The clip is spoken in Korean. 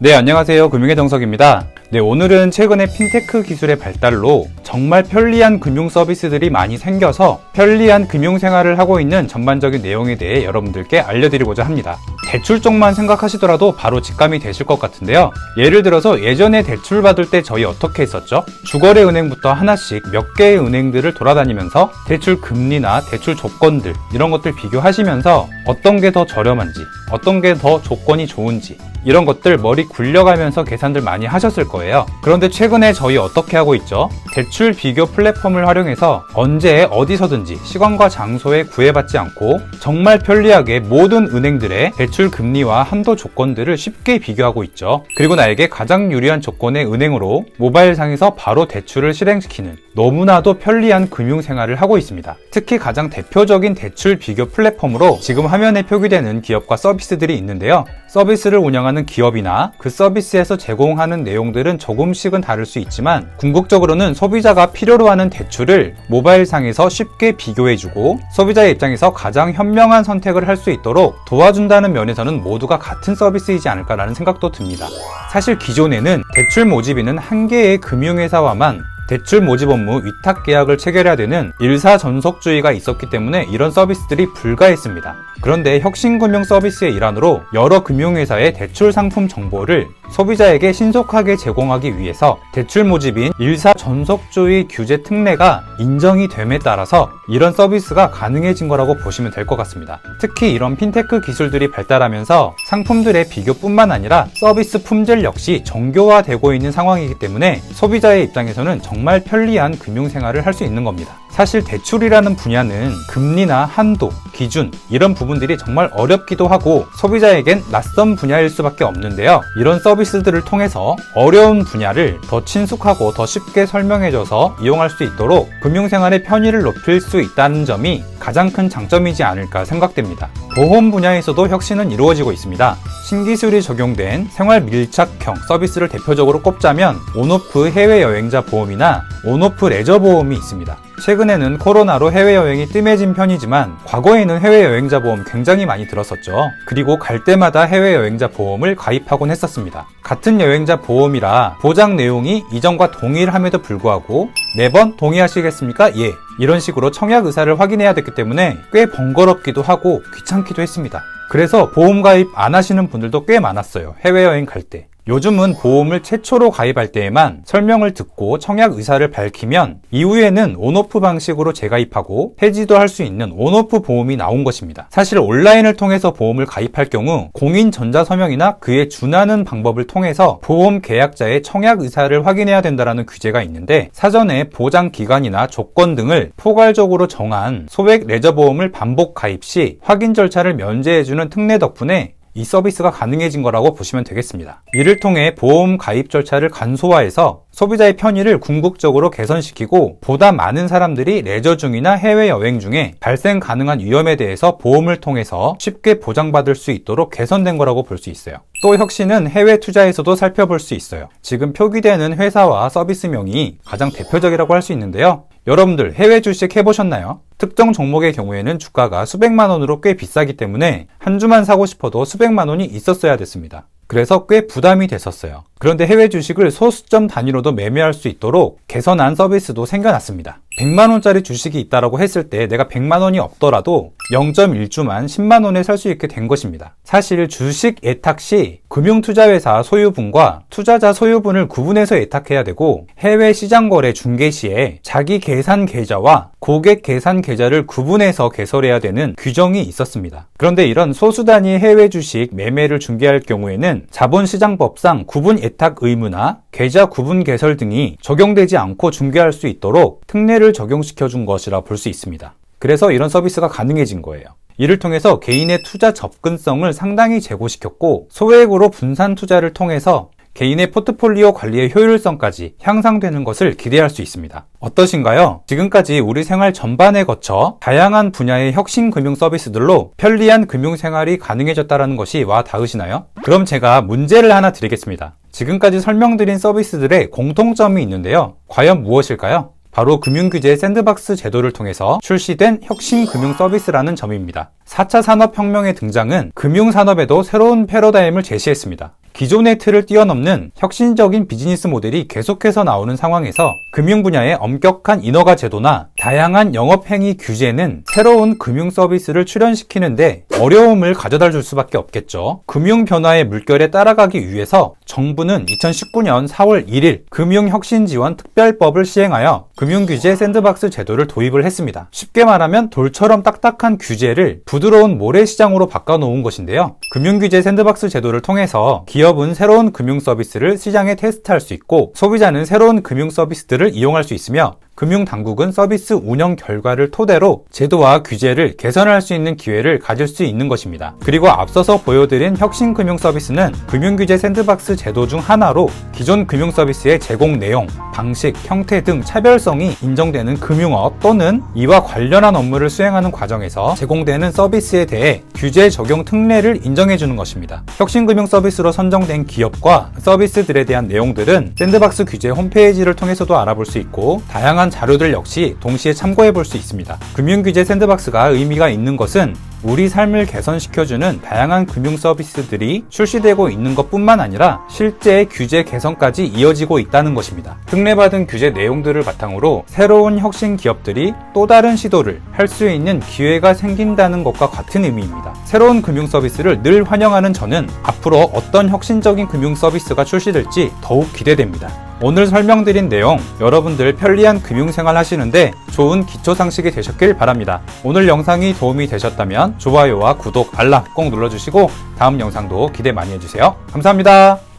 네, 안녕하세요. 금융의 정석입니다. 네, 오늘은 최근에 핀테크 기술의 발달로 정말 편리한 금융 서비스들이 많이 생겨서 편리한 금융 생활을 하고 있는 전반적인 내용에 대해 여러분들께 알려드리고자 합니다. 대출 쪽만 생각하시더라도 바로 직감이 되실 것 같은데요. 예를 들어서 예전에 대출 받을 때 저희 어떻게 했었죠? 주거래 은행부터 하나씩 몇 개의 은행들을 돌아다니면서 대출 금리나 대출 조건들 이런 것들 비교하시면서 어떤 게 더 저렴한지 어떤 게 더 조건이 좋은지 이런 것들 머리 굴려가면서 계산들 많이 하셨을 거예요. 그런데 최근에 저희 어떻게 하고 있죠? 대출 비교 플랫폼을 활용해서 언제 어디서든지 시간과 장소에 구애받지 않고 정말 편리하게 모든 은행들의 대출 금리와 한도 조건들을 쉽게 비교하고 있죠. 그리고 나에게 가장 유리한 조건의 은행으로 모바일상에서 바로 대출을 실행시키는 너무나도 편리한 금융생활을 하고 있습니다. 특히 가장 대표적인 대출 비교 플랫폼으로 지금 화면에 표기되는 기업과 서비스들이 있는데요. 서비스를 운영하는 기업이나 그 서비스에서 제공하는 내용들은 조금씩은 다를 수 있지만 궁극적으로는 소비자가 필요로 하는 대출을 모바일상에서 쉽게 비교해주고 소비자의 입장에서 가장 현명한 선택을 할 수 있도록 도와준다는 면에서는 모두가 같은 서비스이지 않을까라는 생각도 듭니다. 사실 기존에는 대출 모집인은 한 개의 금융회사와만 대출 모집 업무 위탁 계약을 체결해야 되는 일사전속주의가 있었기 때문에 이런 서비스들이 불가했습니다. 그런데 혁신금융 서비스의 일환으로 여러 금융회사의 대출 상품 정보를 소비자에게 신속하게 제공하기 위해서 대출 모집인 일사전속주의 규제 특례가 인정이 됨에 따라서 이런 서비스가 가능해진 거라고 보시면 될 것 같습니다. 특히 이런 핀테크 기술들이 발달하면서 상품들의 비교뿐만 아니라 서비스 품질 역시 정교화되고 있는 상황이기 때문에 소비자의 입장에서는 정말 편리한 금융생활을 할 수 있는 겁니다. 사실 대출이라는 분야는 금리나 한도, 기준 이런 부분들이 정말 어렵기도 하고 소비자에겐 낯선 분야일 수밖에 없는데요. 이런 서비스들을 통해서 어려운 분야를 더 친숙하고 더 쉽게 설명해줘서 이용할 수 있도록 금융생활의 편의를 높일 수 있다는 점이 가장 큰 장점이지 않을까 생각됩니다. 보험 분야에서도 혁신은 이루어지고 있습니다. 신기술이 적용된 생활 밀착형 서비스를 대표적으로 꼽자면 온오프 해외여행자 보험이나 온오프 레저 보험이 있습니다. 최근에는 코로나로 해외여행이 뜸해진 편이지만 과거에는 해외여행자 보험 굉장히 많이 들었었죠. 그리고 갈 때마다 해외여행자 보험을 가입하곤 했었습니다. 같은 여행자 보험이라 보장 내용이 이전과 동일함에도 불구하고 매번 동의하시겠습니까? 예. 이런 식으로 청약 의사를 확인해야 됐기 때문에 꽤 번거롭기도 하고 귀찮기도 했습니다. 그래서 보험 가입 안 하시는 분들도 꽤 많았어요. 해외여행 갈 때. 요즘은 보험을 최초로 가입할 때에만 설명을 듣고 청약 의사를 밝히면 이후에는 온오프 방식으로 재가입하고 해지도 할 수 있는 온오프 보험이 나온 것입니다. 사실 온라인을 통해서 보험을 가입할 경우 공인 전자서명이나 그에 준하는 방법을 통해서 보험 계약자의 청약 의사를 확인해야 된다는 규제가 있는데 사전에 보장 기간이나 조건 등을 포괄적으로 정한 소액 레저 보험을 반복 가입 시 확인 절차를 면제해주는 특례 덕분에 이 서비스가 가능해진 거라고 보시면 되겠습니다. 이를 통해 보험 가입 절차를 간소화해서 소비자의 편의를 궁극적으로 개선시키고 보다 많은 사람들이 레저 중이나 해외여행 중에 발생 가능한 위험에 대해서 보험을 통해서 쉽게 보장받을 수 있도록 개선된 거라고 볼 수 있어요. 또 혁신은 해외 투자에서도 살펴볼 수 있어요. 지금 표기되는 회사와 서비스명이 가장 대표적이라고 할 수 있는데요. 여러분들 해외 주식 해보셨나요? 특정 종목의 경우에는 주가가 수백만 원으로 꽤 비싸기 때문에 한 주만 사고 싶어도 수백만 원이 있었어야 됐습니다. 그래서 꽤 부담이 됐었어요. 그런데 해외 주식을 소수점 단위로도 매매할 수 있도록 개선한 서비스도 생겨났습니다. 100만 원짜리 주식이 있다고 했을 때 내가 100만 원이 없더라도 0.1주만 10만 원에 살 수 있게 된 것입니다. 사실 주식 예탁 시 금융투자회사 소유분과 투자자 소유분을 구분해서 예탁해야 되고 해외 시장거래 중개 시에 자기 계산 계좌와 고객 계산 계좌를 구분해서 개설해야 되는 규정이 있었습니다. 그런데 이런 소수 단위 해외 주식 매매를 중개할 경우에는 자본시장법상 구분 예탁 의무나 계좌 구분 개설 등이 적용되지 않고 중개할 수 있도록 특례를 적용시켜 준 것이라 볼 수 있습니다. 그래서 이런 서비스가 가능해진 거예요. 이를 통해서 개인의 투자 접근성을 상당히 제고시켰고 소액으로 분산 투자를 통해서 개인의 포트폴리오 관리의 효율성까지 향상되는 것을 기대할 수 있습니다. 어떠신가요? 지금까지 우리 생활 전반에 거쳐 다양한 분야의 혁신 금융 서비스들로 편리한 금융생활이 가능해졌다는 것이 와 닿으시나요? 그럼 제가 문제를 하나 드리겠습니다. 지금까지 설명드린 서비스들의 공통점이 있는데요. 과연 무엇일까요? 바로 금융규제 샌드박스 제도를 통해서 출시된 혁신 금융 서비스라는 점입니다. 4차 산업혁명의 등장은 금융산업에도 새로운 패러다임을 제시했습니다. 기존의 틀을 뛰어넘는 혁신적인 비즈니스 모델이 계속해서 나오는 상황에서 금융 분야의 엄격한 인허가 제도나 다양한 영업행위 규제는 새로운 금융 서비스를 출현시키는데 어려움을 가져다 줄 수밖에 없겠죠. 금융 변화의 물결에 따라가기 위해서 정부는 2019년 4월 1일 금융혁신지원특별법을 시행하여 금융규제 샌드박스 제도를 도입을 했습니다. 쉽게 말하면 돌처럼 딱딱한 규제를 부드러운 모래시장으로 바꿔놓은 것인데요. 금융규제 샌드박스 제도를 통해서 기업은 새로운 금융 서비스를 시장에 테스트할 수 있고 소비자는 새로운 금융 서비스들을 이용할 수 있으며 금융당국은 서비스 운영 결과를 토대로 제도와 규제를 개선할 수 있는 기회를 가질 수 있는 것입니다. 그리고 앞서서 보여드린 혁신 금융 서비스는 금융규제 샌드박스 제도 중 하나로 기존 금융 서비스의 제공 내용, 방식, 형태 등 차별성이 인정되는 금융업 또는 이와 관련한 업무를 수행하는 과정에서 제공되는 서비스에 대해 규제 적용 특례를 인정해주는 것입니다. 혁신 금융 서비스로 선정된 기업과 서비스들에 대한 내용들은 샌드박스 규제 홈페이지를 통해서도 알아볼 수 있고 다양한 자료들 역시 동시에 참고해 볼 수 있습니다. 금융규제 샌드박스가 의미가 있는 것은 우리 삶을 개선시켜주는 다양한 금융 서비스들이 출시되고 있는 것뿐만 아니라 실제 규제 개선까지 이어지고 있다는 것입니다. 특례받은 규제 내용들을 바탕으로 새로운 혁신 기업들이 또 다른 시도를 할 수 있는 기회가 생긴다는 것과 같은 의미입니다. 새로운 금융 서비스를 늘 환영하는 저는 앞으로 어떤 혁신적인 금융 서비스가 출시될지 더욱 기대됩니다. 오늘 설명드린 내용 여러분들 편리한 금융생활 하시는데 좋은 기초상식이 되셨길 바랍니다. 오늘 영상이 도움이 되셨다면 좋아요와 구독, 알람 꼭 눌러주시고 다음 영상도 기대 많이 해주세요. 감사합니다.